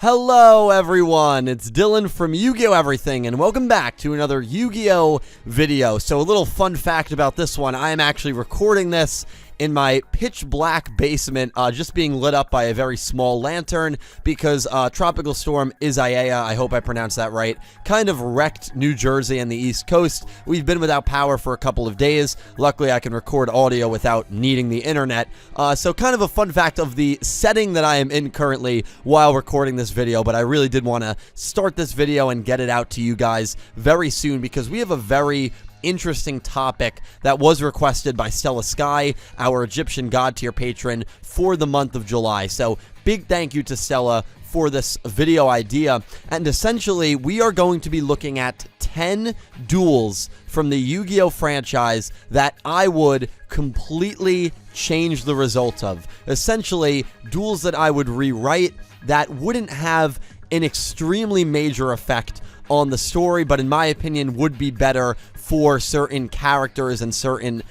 Hello everyone, it's Dylan from Yu-Gi-Oh! Everything, and welcome back to another Yu-Gi-Oh! Video. So a little fun fact about this one, I am actually recording this in my pitch black basement, just being lit up by a very small lantern because Tropical Storm Isaiah, I hope I pronounced that right, kind of wrecked New Jersey and the East Coast. We've been without power for a couple of days. Luckily, I can record audio without needing the internet. So kind of a fun fact of the setting that I am in currently while recording this video, but I really did want to start this video and get it out to you guys very soon because we have a very interesting topic that was requested by Stella Sky, our Egyptian God tier patron, for the month of July. So big thank you to Stella for this video idea. And essentially, we are going to be looking at 10 duels from the Yu-Gi-Oh! Franchise that I would completely change the result of. Essentially, duels that I would rewrite that wouldn't have an extremely major effect on the story, but in my opinion would be better for certain characters and certain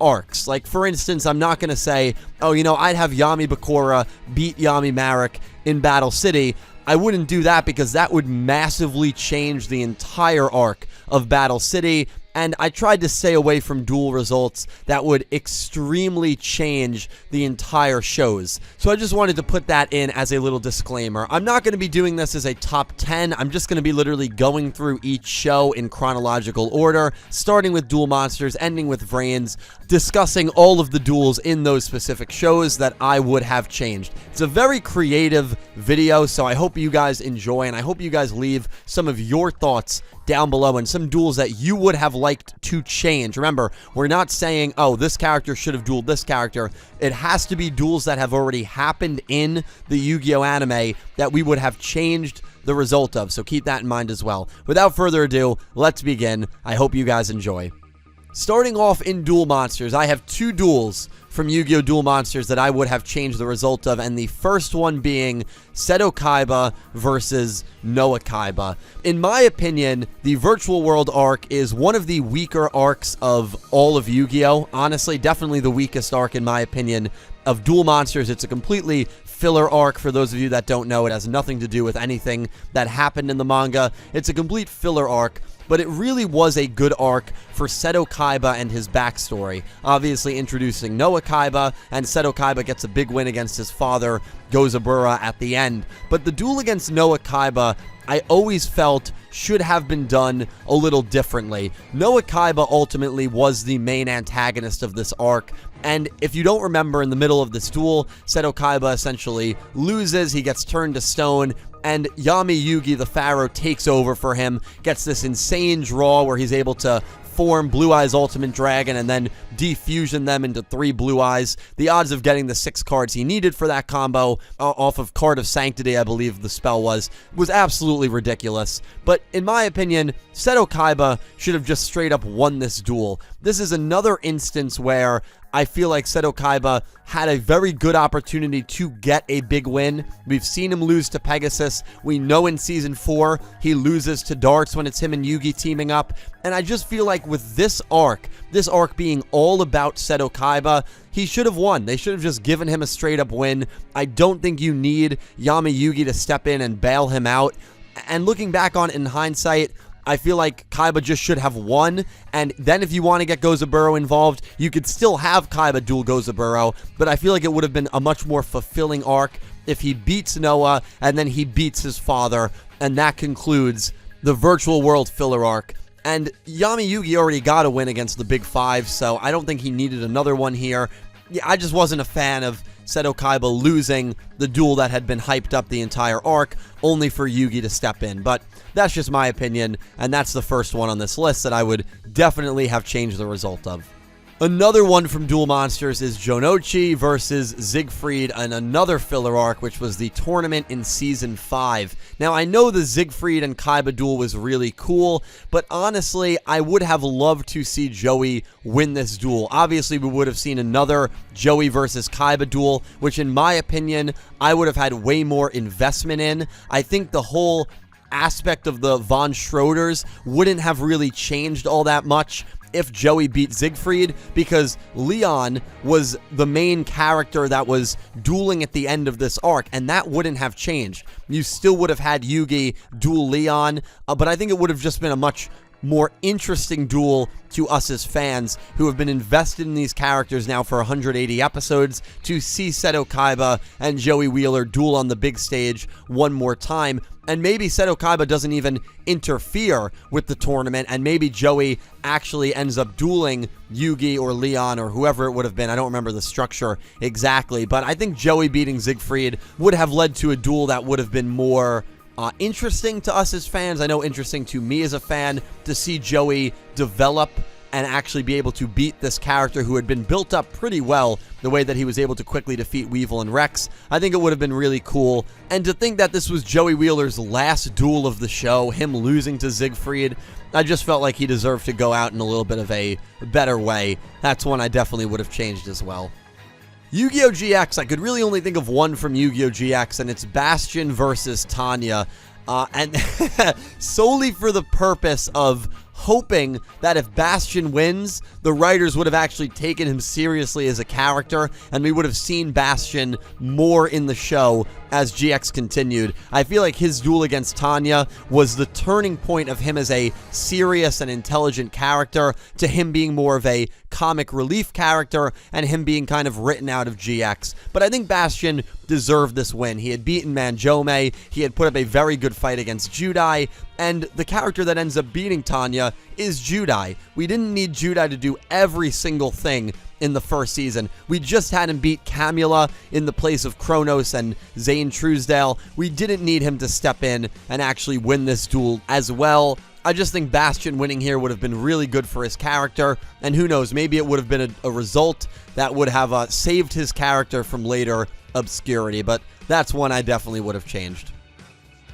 arcs. Like, for instance, I'm not going to say, oh, you know, I'd have Yami Bakura beat Yami Marek in Battle City. I wouldn't do that because that would massively change the entire arc of Battle City, and I tried to stay away from duel results that would extremely change the entire shows. So I just wanted to put that in as a little disclaimer. I'm not going to be doing this as a top 10. I'm just going to be literally going through each show in chronological order, starting with Duel Monsters, ending with VRAINS, discussing all of the duels in those specific shows that I would have changed. It's a very creative video, so I hope you guys enjoy, and I hope you guys leave some of your thoughts down below and some duels that you would have liked to change. Remember, we're not saying, oh, this character should have dueled this character. It has to be duels that have already happened in the Yu-Gi-Oh! Anime that we would have changed the result of, so keep that in mind as well. Without further ado, let's begin. I hope you guys enjoy. Starting off in Duel Monsters, I have two duels from Yu-Gi-Oh! Duel Monsters that I would have changed the result of, and the first one being Seto Kaiba versus Noah Kaiba. In my opinion, the Virtual World arc is one of the weaker arcs of all of Yu-Gi-Oh! Honestly, definitely the weakest arc in my opinion of Duel Monsters. It's a completely filler arc. For those of you that don't know, it has nothing to do with anything that happened in the manga. It's a complete filler arc, but it really was a good arc for Seto Kaiba and his backstory. Obviously introducing Noah Kaiba, and Seto Kaiba gets a big win against his father, Gozabura, at the end. But the duel against Noah Kaiba, I always felt should have been done a little differently. Noah Kaiba ultimately was the main antagonist of this arc, and if you don't remember, in the middle of this duel, Seto Kaiba essentially loses, he gets turned to stone, and Yami Yugi the Pharaoh takes over for him, gets this insane draw where he's able to form Blue Eyes Ultimate Dragon and then defusion them into 3 Blue Eyes. The odds of getting the 6 cards he needed for that combo off of Card of Sanctity, I believe the spell was absolutely ridiculous. But in my opinion, Seto Kaiba should have just straight up won this duel. This is another instance where I feel like Seto Kaiba had a very good opportunity to get a big win. We've seen him lose to Pegasus. We know in Season 4 he loses to Darts when it's him and Yugi teaming up. And I just feel like with this arc being all about Seto Kaiba, he should have won. They should have just given him a straight up win. I don't think you need Yami Yugi to step in and bail him out. And looking back on it in hindsight, I feel like Kaiba just should have won, and then if you want to get Gozaburo involved, you could still have Kaiba duel Gozaburo, but I feel like it would have been a much more fulfilling arc if he beats Noah, and then he beats his father, and that concludes the Virtual World filler arc. And Yami Yugi already got a win against the Big Five, so I don't think he needed another one here. Yeah, I just wasn't a fan of Seto Kaiba losing the duel that had been hyped up the entire arc, only for Yugi to step in. But that's just my opinion, and that's the first one on this list that I would definitely have changed the result of. Another one from Duel Monsters is Jonochi versus Siegfried, and another filler arc, which was the tournament in Season 5. Now, I know the Siegfried and Kaiba duel was really cool, but honestly, I would have loved to see Joey win this duel. Obviously, we would have seen another Joey versus Kaiba duel, which in my opinion, I would have had way more investment in. I think the whole aspect of the Von Schroders wouldn't have really changed all that much if Joey beat Siegfried, because Leon was the main character that was dueling at the end of this arc, and that wouldn't have changed. You still would have had Yugi duel Leon, but I think it would have just been a much more interesting duel to us as fans who have been invested in these characters now for 180 episodes, to see Seto Kaiba and Joey Wheeler duel on the big stage one more time. And maybe Seto Kaiba doesn't even interfere with the tournament, and maybe Joey actually ends up dueling Yugi or Leon or whoever it would have been. I don't remember the structure exactly, but I think Joey beating Siegfried would have led to a duel that would have been more interesting to us as fans. I know interesting to me as a fan to see Joey develop and actually be able to beat this character who had been built up pretty well, the way that he was able to quickly defeat Weevil and Rex. I think it would have been really cool. And to think that this was Joey Wheeler's last duel of the show, him losing to Siegfried, I just felt like he deserved to go out in a little bit of a better way. That's one I definitely would have changed as well. Yu-Gi-Oh! GX, I could really only think of one from Yu-Gi-Oh! GX, and it's Bastion versus Tanya. And solely for the purpose of hoping that if Bastion wins, the writers would have actually taken him seriously as a character, and we would have seen Bastion more in the show as GX continued. I feel like his duel against Tanya was the turning point of him as a serious and intelligent character to him being more of a comic relief character and him being kind of written out of GX. But I think Bastion deserved this win. He had beaten Manjome, he had put up a very good fight against Judai, and the character that ends up beating Tanya is Judai. We didn't need Judai to do every single thing in the first season. We just had him beat Camula in the place of Kronos and Zane Truesdale. We didn't need him to step in and actually win this duel as well. I just think Bastion winning here would have been really good for his character, and who knows, maybe it would have been a result that would have saved his character from later obscurity, but that's one I definitely would have changed.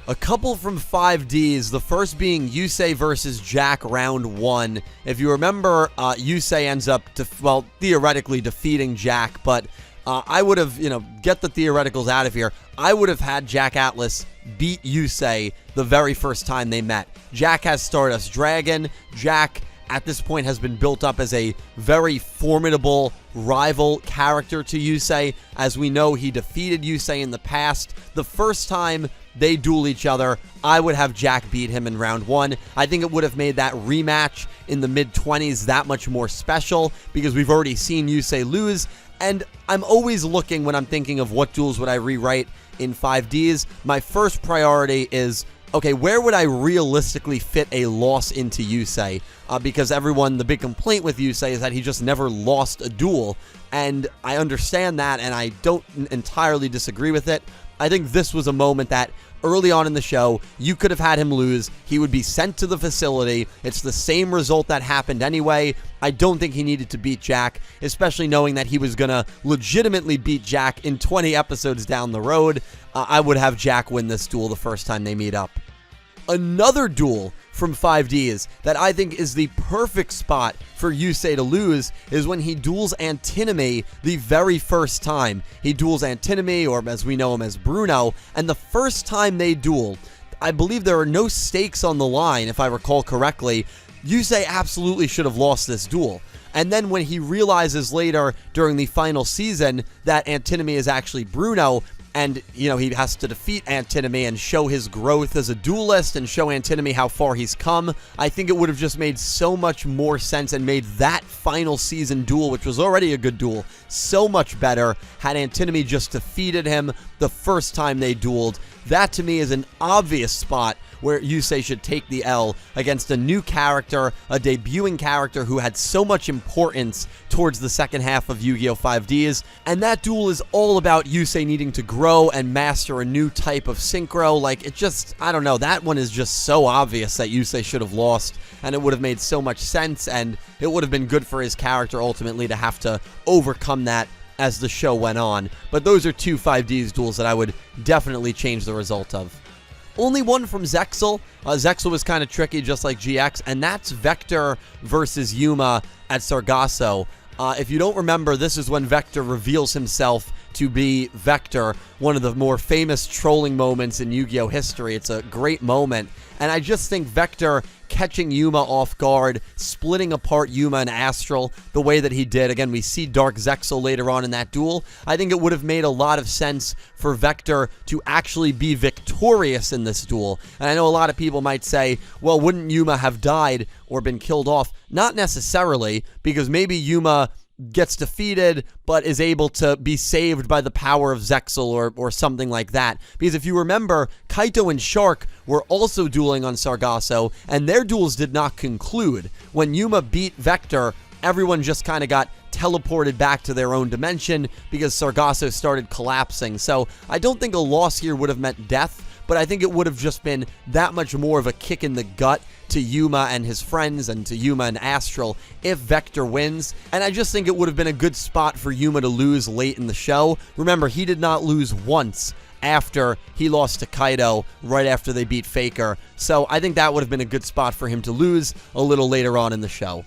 A couple from 5Ds, the first being Yusei versus Jack round 1. If you remember, Yusei ends up, theoretically defeating Jack, but I would have, get the theoreticals out of here. I would have had Jack Atlas beat Yusei the very first time they met. Jack has Stardust Dragon. Jack, at this point, has been built up as a very formidable rival character to Yusei. As we know, he defeated Yusei in the past. The first time they duel each other, I would have Jack beat him in round 1. I think it would have made that rematch in the mid-20s that much more special, because we've already seen Yusei lose, and I'm always looking when I'm thinking of what duels would I rewrite in 5Ds. My first priority is, okay, where would I realistically fit a loss into Yusei? Because the big complaint with Yusei is that he just never lost a duel, and I understand that, and I don't entirely disagree with it. I think this was a moment that early on in the show, you could have had him lose. He would be sent to the facility. It's the same result that happened anyway. I don't think he needed to beat Jack, especially knowing that he was going to legitimately beat Jack in 20 episodes down the road. I would have Jack win this duel the first time they meet up. Another duel from 5Ds that I think is the perfect spot for Yusei to lose is when he duels Antinomy the very first time. He duels Antinomy, or as we know him as Bruno, and the first time they duel, I believe there are no stakes on the line, if I recall correctly. Yusei absolutely should have lost this duel. And then when he realizes later during the final season that Antinomy is actually Bruno, and, he has to defeat Antinomy and show his growth as a duelist and show Antinomy how far he's come, I think it would have just made so much more sense and made that final season duel, which was already a good duel, so much better had Antinomy just defeated him the first time they dueled. That, to me, is an obvious spot where Yusei should take the L against a new character, a debuting character who had so much importance towards the second half of Yu-Gi-Oh! 5Ds, and that duel is all about Yusei needing to grow and master a new type of synchro. I don't know, that one is just so obvious that Yusei should have lost, and it would have made so much sense, and it would have been good for his character ultimately to have to overcome that as the show went on. But those are two 5Ds duels that I would definitely change the result of. Only one from Zexal. Zexal was kind of tricky, just like GX, and that's Vector versus Yuma at Sargasso. If you don't remember, this is when Vector reveals himself to be Vector, one of the more famous trolling moments in Yu-Gi-Oh! History. It's a great moment, and I just think Vector catching Yuma off guard, splitting apart Yuma and Astral the way that he did. Again, we see Dark Zexal later on in that duel. I think it would have made a lot of sense for Vector to actually be victorious in this duel. And I know a lot of people might say, well, wouldn't Yuma have died or been killed off? Not necessarily, because maybe Yuma gets defeated, but is able to be saved by the power of Zexal or something like that. Because if you remember, Kaito and Shark were also dueling on Sargasso, and their duels did not conclude. When Yuma beat Vector, everyone just kind of got teleported back to their own dimension because Sargasso started collapsing. So I don't think a loss here would have meant death, but I think it would have just been that much more of a kick in the gut to Yuma and his friends and to Yuma and Astral if Vector wins. And I just think it would have been a good spot for Yuma to lose late in the show. Remember, he did not lose once after he lost to Kaito right after they beat Faker. So I think that would have been a good spot for him to lose a little later on in the show.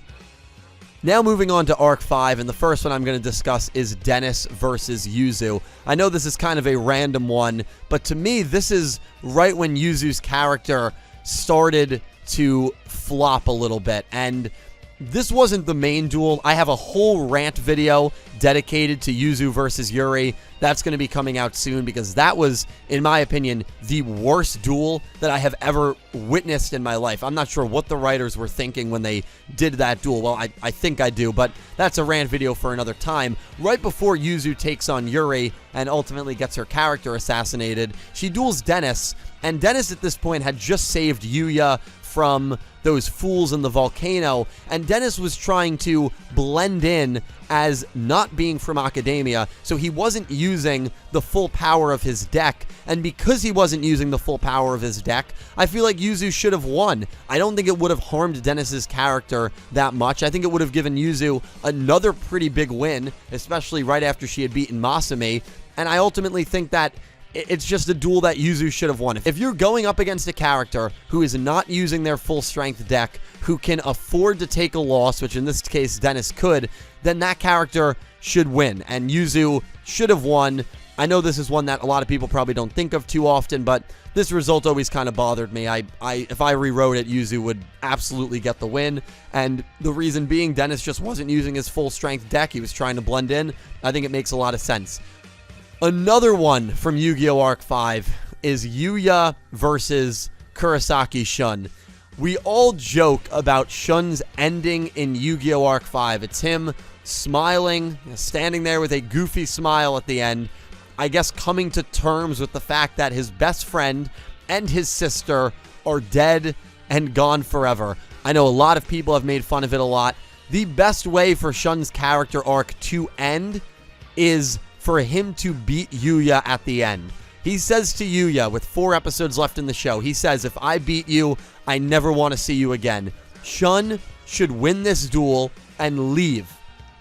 Now moving on to Arc 5, and the first one I'm going to discuss is Dennis versus Yuzu. I know this is kind of a random one, but to me, this is right when Yuzu's character started to flop a little bit, and this wasn't the main duel. I have a whole rant video dedicated to Yuzu versus Yuri. That's going to be coming out soon because that was, in my opinion, the worst duel that I have ever witnessed in my life. I'm not sure what the writers were thinking when they did that duel. Well, I think I do, but that's a rant video for another time. Right before Yuzu takes on Yuri and ultimately gets her character assassinated, she duels Dennis, and Dennis at this point had just saved Yuya from those fools in the volcano, and Dennis was trying to blend in as not being from academia, so he wasn't using the full power of his deck, and because he wasn't using the full power of his deck, I feel like Yuzu should have won. I don't think it would have harmed Dennis's character that much. I think it would have given Yuzu another pretty big win, especially right after she had beaten Masumi, and I ultimately think that it's just a duel that Yuzu should have won. If you're going up against a character who is not using their full strength deck, who can afford to take a loss, which in this case Dennis could, then that character should win, and Yuzu should have won. I know this is one that a lot of people probably don't think of too often, but this result always kind of bothered me. If I rewrote it, Yuzu would absolutely get the win, and the reason being Dennis just wasn't using his full strength deck. He was trying to blend in. I think it makes a lot of sense. Another one from Yu-Gi-Oh! Arc 5 is Yuya versus Kurosaki Shun. We all joke about Shun's ending in Yu-Gi-Oh! Arc 5. It's him smiling, standing there with a goofy smile at the end, I guess coming to terms with the fact that his best friend and his sister are dead and gone forever. I know a lot of people have made fun of it a lot. The best way for Shun's character arc to end is for him to beat Yuya at the end. He says to Yuya, with 4 episodes left in the show, he says, if I beat you, I never want to see you again. Shun should win this duel and leave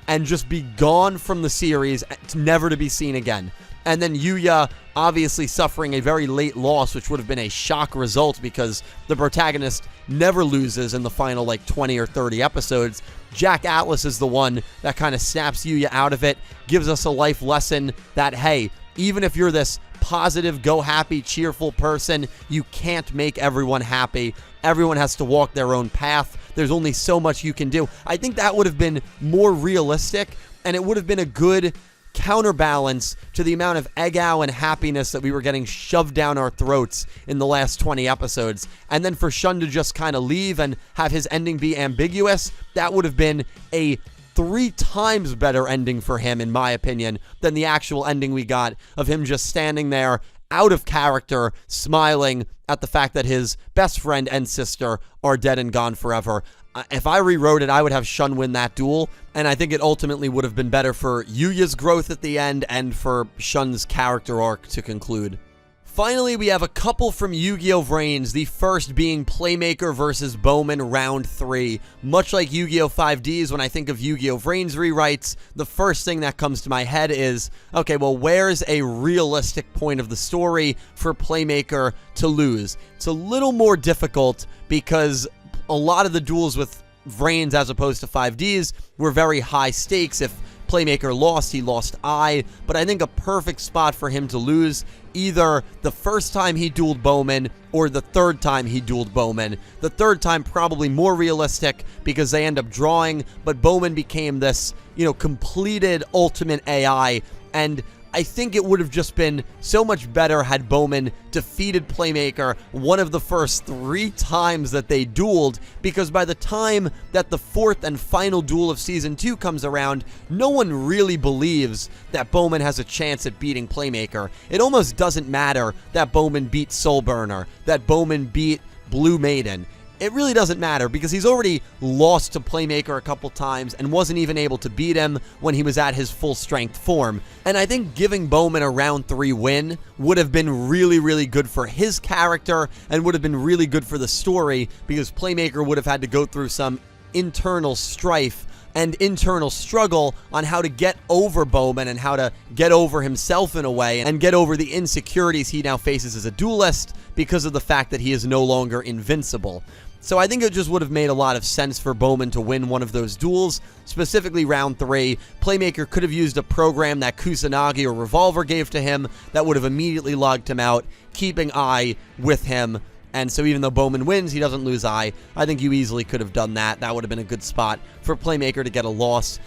and just be gone from the series, never to be seen again. And then Yuya obviously suffering a very late loss, which would have been a shock result because the protagonist never loses in the final like 20 or 30 episodes. Jack Atlas is the one that kind of snaps Yuya out of it, gives us a life lesson that, hey, even if you're this positive, go happy, cheerful person, you can't make everyone happy. Everyone has to walk their own path. There's only so much you can do. I think that would have been more realistic, and it would have been a good counterbalance to the amount of egg-ow and happiness that we were getting shoved down our throats in the last 20 episodes. And then for Shun to just kind of leave and have his ending be ambiguous, that would have been a 3 times better ending for him, in my opinion, than the actual ending we got of him just standing there out of character, smiling at the fact that his best friend and sister are dead and gone forever. If I rewrote it, I would have Shun win that duel, and I think it ultimately would have been better for Yuya's growth at the end and for Shun's character arc to conclude. Finally, we have a couple from Yu-Gi-Oh! VRAINS, the first being Playmaker versus Bowman Round 3. Much like Yu-Gi-Oh! 5Ds, when I think of Yu-Gi-Oh! VRAINS rewrites, the first thing that comes to my head is, okay, well, where's a realistic point of the story for Playmaker to lose? It's a little more difficult because a lot of the duels with VRAINS as opposed to 5Ds were very high stakes. If Playmaker lost, he lost Eye, but I think a perfect spot for him to lose either the first time he dueled Bowman or the third time he dueled Bowman. The third time probably more realistic because they end up drawing, but Bowman became this, completed ultimate AI, and I think it would have just been so much better had Bowman defeated Playmaker one of the first 3 times that they dueled, because by the time that the 4th and final duel of Season 2 comes around, no one really believes that Bowman has a chance at beating Playmaker. It almost doesn't matter that Bowman beat Soulburner, that Bowman beat Blue Maiden. It really doesn't matter because he's already lost to Playmaker a couple times and wasn't even able to beat him when he was at his full strength form. And I think giving Bowman a round 3 win would have been really, really good for his character and would have been really good for the story, because Playmaker would have had to go through some internal strife and internal struggle on how to get over Bowman and how to get over himself in a way and get over the insecurities he now faces as a duelist because of the fact that he is no longer invincible. So I think it just would have made a lot of sense for Bowman to win one of those duels, specifically round 3. Playmaker could have used a program that Kusanagi or Revolver gave to him that would have immediately logged him out, keeping Eye with him. And so even though Bowman wins, he doesn't lose Eye. I think you easily could have done that. That would have been a good spot for Playmaker to get a loss.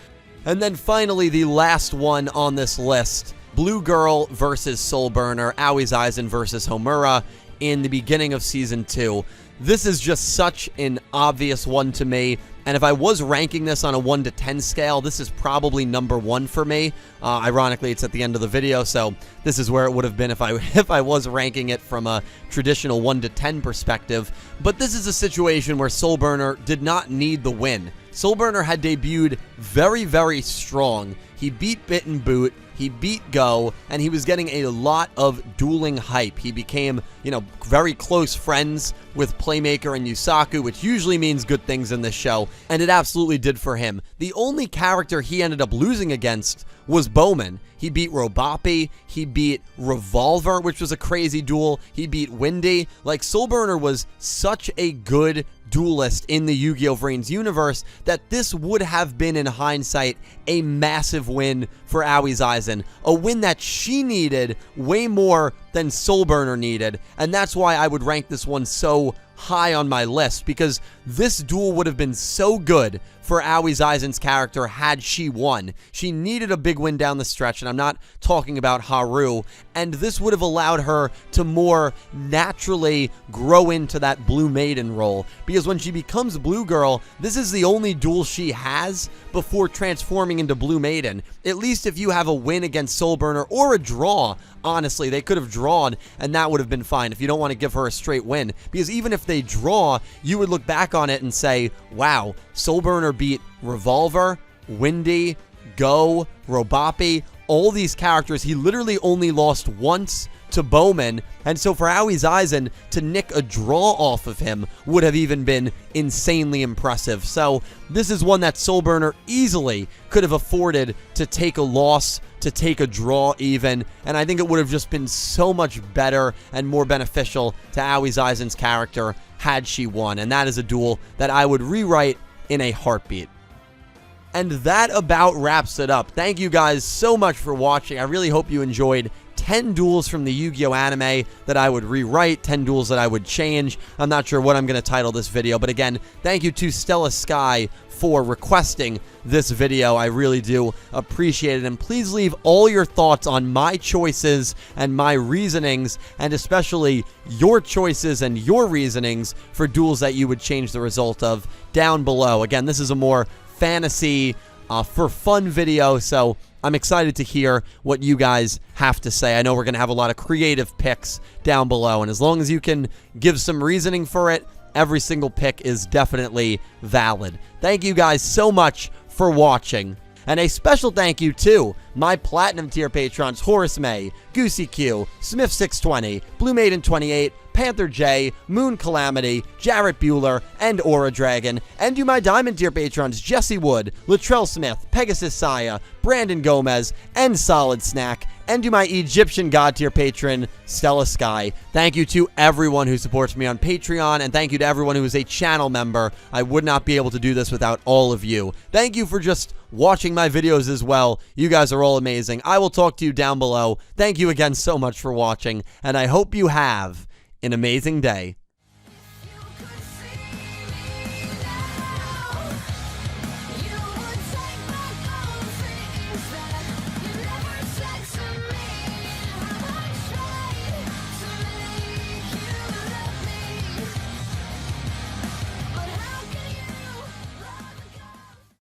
And then finally, the last one on this list, Blue Girl versus Soulburner, Aoi's Aizen versus Homura in the beginning of Season 2. This is just such an obvious one to me, and if I was ranking this on a 1 to 10 scale, this is probably number 1 for me. Ironically, it's at the end of the video, so this is where it would have been if I was ranking it from a traditional 1 to 10 perspective. But this is a situation where Soulburner did not need the win. Soulburner had debuted very, very strong. He beat Bit and Boot, he beat Go, and he was getting a lot of dueling hype. He became, very close friends with Playmaker and Yusaku, which usually means good things in this show, and it absolutely did for him. The only character he ended up losing against was Bowman. He beat Robopi, he beat Revolver, which was a crazy duel, he beat Windy. Like, Soulburner was such a good duelist in the Yu-Gi-Oh! VRAINS universe that this would have been, in hindsight, a massive win for Aoi's Aizen. A win that she needed way more than Soulburner needed, and that's why I would rank this one so high on my list, because this duel would have been so good for Aoi's Aizen's character had she won. She needed a big win down the stretch, and I'm not talking about Haru, and this would have allowed her to more naturally grow into that Blue Maiden role, because when she becomes Blue Girl, this is the only duel she has before transforming into Blue Maiden. At least if you have a win against Soulburner or a draw, honestly, they could have drawn, and that would have been fine if you don't want to give her a straight win, because even if they draw, you would look back on it and say, wow, Soulburner beat Revolver, Windy, Go, Robopi, all these characters. He literally only lost once to Bowman, and so for Aoi's Aizen to nick a draw off of him would have even been insanely impressive. So this is one that Soulburner easily could have afforded to take a loss, to take a draw even, and I think it would have just been so much better and more beneficial to Aoi's Aizen's character had she won, and that is a duel that I would rewrite in a heartbeat. And that about wraps it up. Thank you guys so much for watching. I really hope you enjoyed 10 duels from the Yu-Gi-Oh! Anime that I would rewrite, 10 duels that I would change. I'm not sure what I'm going to title this video, but again, thank you to Stella Sky for requesting this video. I really do appreciate it, and please leave all your thoughts on my choices and my reasonings, and especially your choices and your reasonings for duels that you would change the result of down below. Again, this is a more fantasy for fun video, so I'm excited to hear what you guys have to say. I know we're going to have a lot of creative picks down below, and as long as you can give some reasoning for it, every single pick is definitely valid. Thank you guys so much for watching. And a special thank you to my Platinum tier patrons Horace Maye, Goosey Q, Smith620, Blue Maiden 28, Panther J, Moon Calamity, Jarrett Buller, and Aura Dragon, and to my Diamond tier patrons Jesse Wood, Latrell Smith, Pegasus Seiya, Brandon Gomez, and Soledsnak. and to my Egyptian god tier patron, Stella Sky. Thank you to everyone who supports me on Patreon, and thank you to everyone who is a channel member. I would not be able to do this without all of you. Thank you for just watching my videos as well. You guys are all amazing. I will talk to you down below. Thank you again so much for watching, and I hope you have an amazing day.